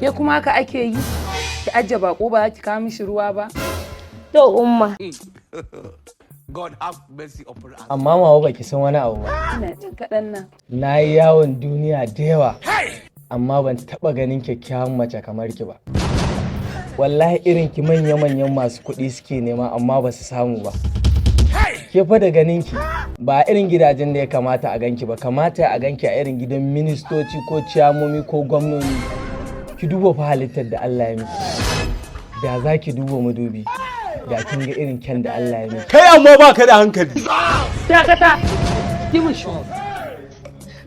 Ke kuma haka ake yi? Ki ajiye bako ba za ki kawo mishi ruwa ba? To umma. God have mercy upon us. Amma mawa baki san wani abu ba. Ina jin kaɗan nan. Na yi yawon duniya da yawa. Amma ban taɓa ganin kyakkyawan mace kamar ki ba. Wallahi irin ki manya-manyan masu kuɗi suke nema amma ba su samu ba. Ke fa da ganin ki ba irin gidajen da ya kamata a ganki ba, kamata a ganki a irin gidan ministoci ko ciyamomi ko gwamnoni. Ki duba fa halittar da Allah ya miki. Da za ki duba madubi. Da kin ga irin kyan da Allah ya miki. Kai amma ba ka da hankali. Dakata! Ki mun shi.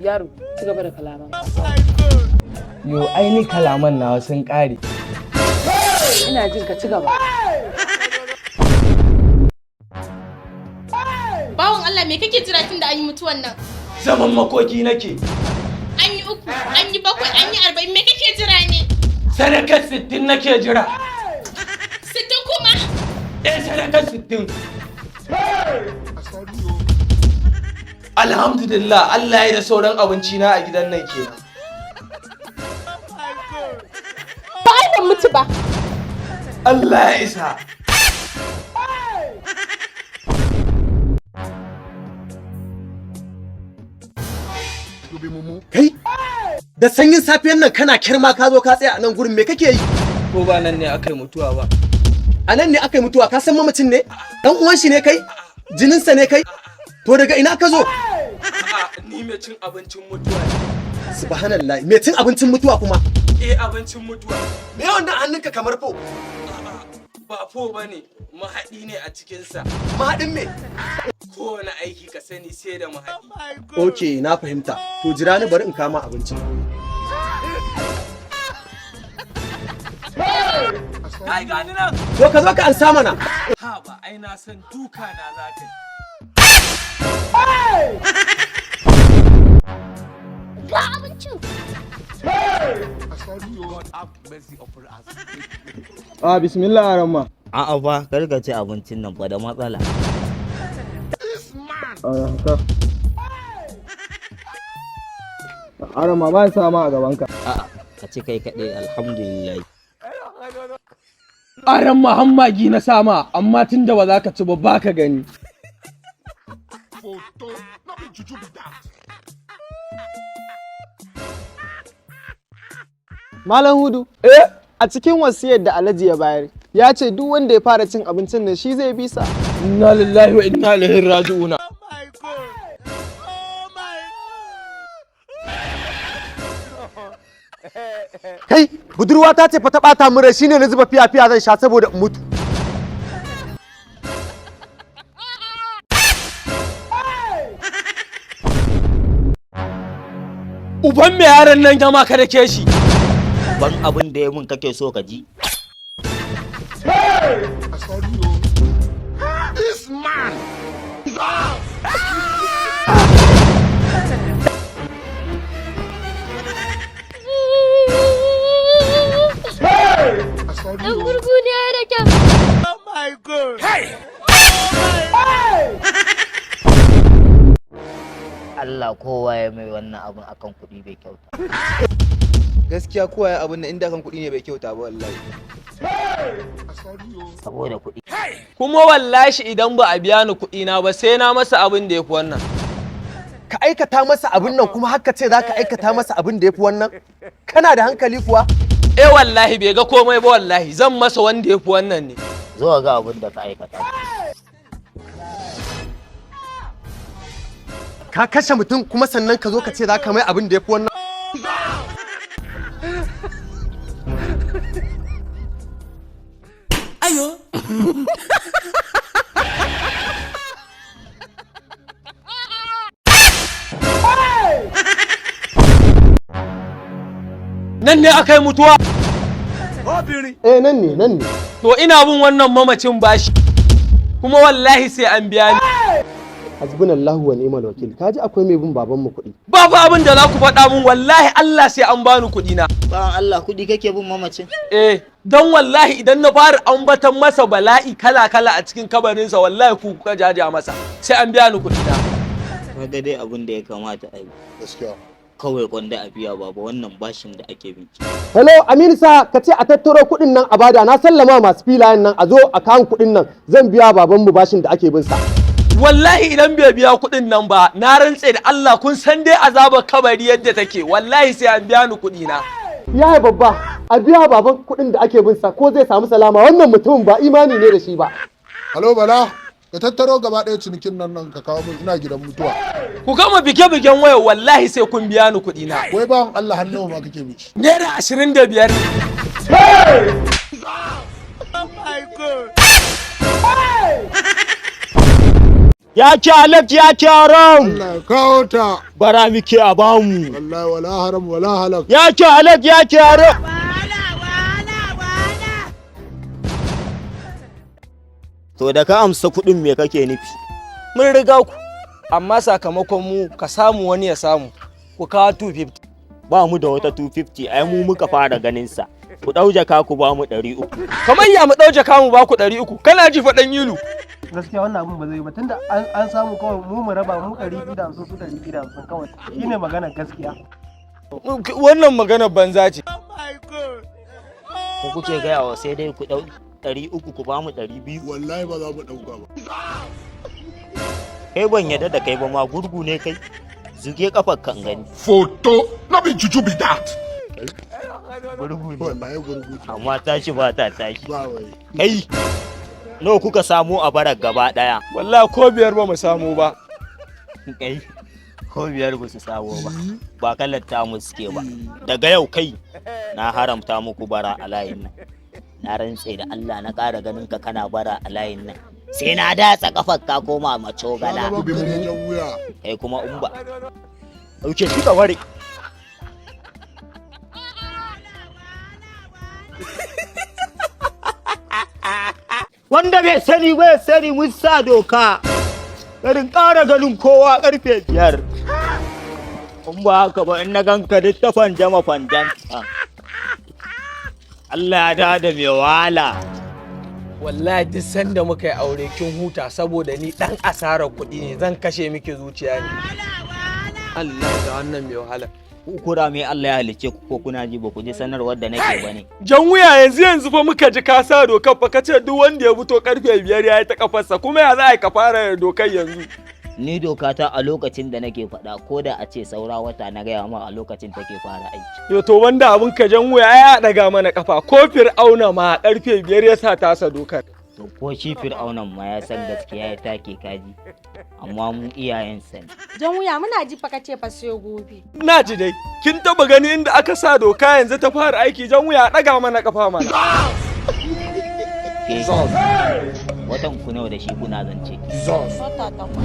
Yaro, ci gaba da kalaman. Yo, aini kalaman nawa sun ƙare. Ina jin ka ci gaba. Bawon Allah me kake jira tun da an yi mutuwan nan? Zaman makoki nake. An yi 3, an yi 7, an yi 40, me kake jira ne? Sadakar 60 nake jira. 60 kuma? Sadakar 60. Alhamdulillah, Allah ya da sauran abinci na a gidan nan kenan. Ba ai ban mutu ba. Allah ya isa. Kai, da sanyin safiyan nan kana kirma ka zo ka tsaya a nan gurin me kake yi? Ko ba nan ne aka yi mutuwa ba. A nan ne aka yi mutuwa, ka san mamacin ne? Dan uwan shi ne kai? Jininsa ne kai? To daga ina ka zo? A'a, ni mai cin abincin mutuwa ne. Subhanallah, me cin abincin mutuwa kuma? Abincin mutuwa. Me wannan hannunka kamar fo? Ba fo bane, mahaɗi ne a cikinsa. Mahaɗin me? Kowane aiki ka sani sai da mahaɗi. Okay, na fahimta. To jira ni bari in kama abincin. Ai gani nan. To ka zo ka ansa mana. Ha ba, ai na san duka na za ka yi. Ga abincin. God have mercy upon us. Bismillah arama. A'a fa kar ka ci abincin nan fa da matsala. Arama ba sa ma a gabanka. A'a ka ci kai kaɗai alhamdulillah. Aran Muhammagi na sama, amma tun da ba za ka ci ba ka gani. Malam Hudu, a cikin wasiyar da Alhaji ya bayar, ya ce duk wanda ya fara cin abincin nan shi zai bisa. Inna lillahi wa inna ilaihi raji'una. Kai, budurwa ta ce fa ta bata min rai shine na zuba fiya zan sha saboda in mutu. Uban me yaron nan ya maka da ke shi? Ban abin da ya mun kake so ka ji. This man is Ɗan gurgu ne da kyau. Oh my God. Allah kowa ya mai wannan abin akan kuɗi bai kyauta. Gaskiya kowa ya abin nan inda kan kuɗi ne bai kyauta ba wallahi. Saboda kuɗi. Kuma wallahi idan ba a biya ni kuɗi na ba sai na masa abin da yafi wannan. Ka aikata masa abin nan kuma haka ce za ka aikata masa abin da ya fi wannan? Kana da hankali kuwa? Wallahi bai ga komai ba wallahi zan masa wanda yafi wannan ne. Zo ga abin da ka aikata. Ka kashe mutum kuma sannan ka zo ka ce za ka mai abin da ya fi wannan? Ayo. Nan ne aka yi mutuwa? Nan ne. To ina bin wannan mamacin bashi. Kuma wallahi sai an biya ni. Hasbunallahu wa ni'mal wakil. Kaji akwai mai bin baban mu kuɗi. Babu abin da za ku faɗa min wallahi Allah sai an bani kuɗi na. Bawan Allah kuɗi kake bin mamacin? Don wallahi idan na fara ambatan masa bala'i kala-kala a cikin kabarinsa wallahi ku kuka jaja masa sai an biya ni kuɗi na. Kaga dai abin da ya kamata a yi. Gaskiya. kawai kwanda a biya baba wannan bashin da ake bin. Hello Aminu sa ka ce a tattaro kuɗin nan a bada na sallama masu filayen nan a zo a kan kuɗin nan zan biya babanmu bashin da ake bin sa. Wallahi idan bai biya kuɗin nan ba na rantse da Allah kun san dai azabar kabari yadda take wallahi sai an biya ni kuɗi na. Yaya babba a biya baban kuɗin da ake bin sa ko zai samu salama wannan mutumin ba imani ne da shi ba. Halo Bala ka tattaro gaba ɗaya cinikin nan ka kawo min ina gidan mutuwa. Ku gama bige-bigen waya wallahi sai kun biya ni kuɗi na. Wai bawan Allah har nawa ma kake miki? Naira 25. Ya ci halak ya ci haram. Allah ya kawo ta. Bara muke a bamu. Wallahi wala haram wala halak. Ya ci halak ya ci haram. To da ka amsa kuɗin me kake nufi? Mun riga ku amma sakamakon mu ka samu wani ya samu ku kawo 250. Ba mu da wata 250 ai mu muka fara ganin sa. Ku ɗau jaka ku ba mu 300. Kamar ya mu ɗau jaka mu ba ku 300 kana ji faɗan yilu. Gaskiya wannan abun ba zai yi ba tunda an samu kawai mu raba mu 250 su 250 kawai shine magana gaskiya. Wannan magana banza ce. Ku kuke gaya wa sai dai ku ɗau 300 ku ba mu 200. Wallahi ba za mu ɗauka ba. Kai ban yadda da kai ba ma gurgu ne kai. Zuge kafar kan gani. Photo no be juju be that. Gurgu ne. Wallahi gurgu. Amma tashi ba ta tashi. Ba wai. Kai nawa kuka samu a barar gaba daya? Wallahi ko biyar ba mu samu ba. Kai ko biyar ba su samu ba. Ba kallata mu suke ba. Daga yau kai na haramta muku bara a layin nan. Na rantse da Allah na ƙara ganin ka kana bara a layin nan. Sai na datsa kafar ka koma macogala. Kai kuma umba. Dauke shi ka ware. Wanda bai sani ba ya sani mun sa doka. Garin ƙara ganin kowa ƙarfe 5. In ba haka ba in na ganka duk ta fanjama fanjan. Allah ya da mai wahala. Wallahi duk sanda muka yi aure kin huta saboda ni dan asarar kuɗi ne zan kashe miki zuciya ne. Allah da wannan mai wahala. Kura mai Allah ya halice ku ko kuna ji ba ku ji sanarwar da nake bane. Jan wuya yanzu fa muka ji ka sa dokar fa kace duk wanda ya fito karfe 5 yayi ta kafarsa kuma ya za ka fara dokar yanzu. Ni doka ta a lokacin da nake faɗa ko da a ce saura wata na gaya ma a lokacin take fara aiki. Yo to wanda abun ka jan wuya ya daga mana kafa ko Fir'auna ma karfe 5 ya sa tasa dokar. To ko shi Fir'aunan ma ya san gaskiya ya take kaji. Amma mu iyayen sa ne. Jan wuya muna ji fa kace fa sai gobe. Na ji dai kin taba gani inda aka sa doka yanzu ta fara aiki jan wuya daga mana kafa mana. Watan ku nawa da shi kuna zance?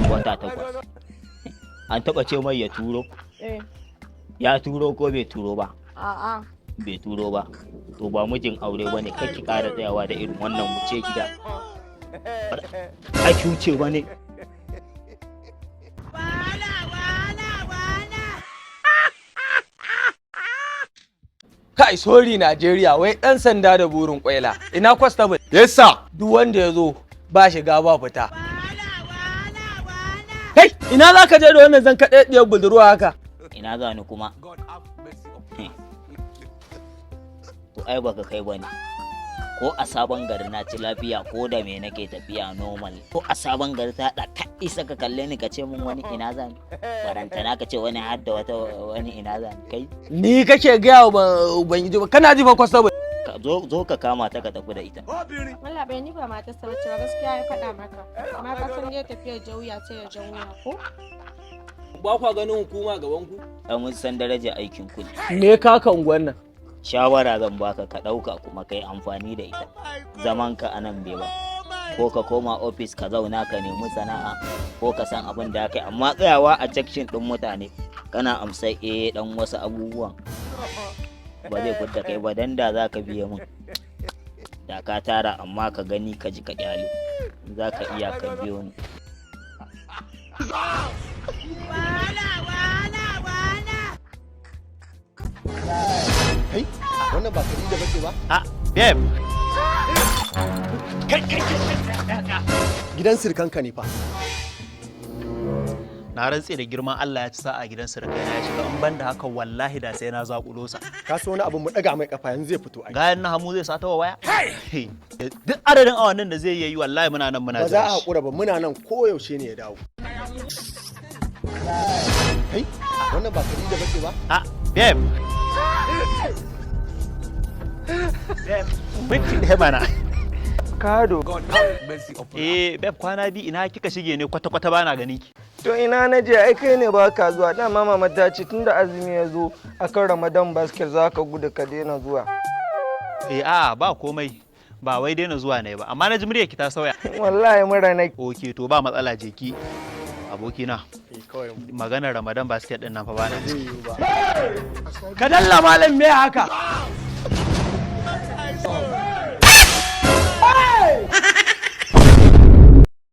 Wata takwas. An taba ce mai ya turo? Ya turo ko bai turo ba? A'a. Bai turo ba. To ba mijin aure bane kake ƙara tsayawa da irin wannan wuce gida. Ai wuce bane. Kai sorry Najeriya wai dan sanda da burin kwaila. Ina constable? Yes sir. Duk wanda ya zo ba shiga ba fita. Kai ina za ka je da wannan zan kaɗe ɗiyar budurwa haka? Ina za ni kuma. To ai baka kai bane. Ko a sabon gari na ci lafiya ko da me nake tafiya normal. Ko a sabon gari ta da ka isa ka kalle ni ka ce mun wani ina za ni. Barantana ka ce wani har da wata wani ina za ni kai. Ni kake gaya wa ubangiji ba kana ji fa constable. Zo ka kama ta ka tafi da ita. Allah bai ni ba matar sa bace gaskiya ya faɗa maka. Amma ka san dai tafiyar jauya sai ya jauya ko? Ba kwa ganin hukuma gaban ku? Mun san daraja aikin ku. Me ka kan wannan? Shawara zan baka ka ɗauka kuma kai amfani da ita. Zaman ka anan bai ba. Ko ka koma ofis ka zauna ka nemi sana'a ko ka san abin da kai amma tsayawa a section ɗin mutane kana amsa dan wasu abubuwan. Ba zai fudda kai ba dan da za ka biye min. Da ka tara amma ka gani ka ji ka kyale. Za ka iya ka biyo ni. Kai wannan ba Khadija bace ba? Babe. Gidan sirkanka ne fa. na rantse da girman Allah ya ci sa'a gidan surukai na ya shiga in ban da haka wallahi da sai na zakulo sa ka so wani abu mu daga mai kafa yanzu zai fito ai gayan na hamu zai sata wa waya duk adadin awannin da zai yi wallahi muna nan muna ba za a hakura ba muna nan koyaushe ne ya dawo kai wannan ba kadi da bace ba babe babe da mana Kado. babe kwana bi ina kika shige ne kwata-kwata bana gani ki. To ina na je ai kai ne ba ka zuwa dama mama ta ce tunda azumi ya zo akan Ramadan basket za ka gudu ka daina zuwa. Ba komai ba wai daina zuwa ne ba amma na ji murya ki ta sauya. Wallahi mura na. Okay to ba matsala je ki abokina. Maganar Ramadan basket din nan fa bana. Ka dalla malam me haka?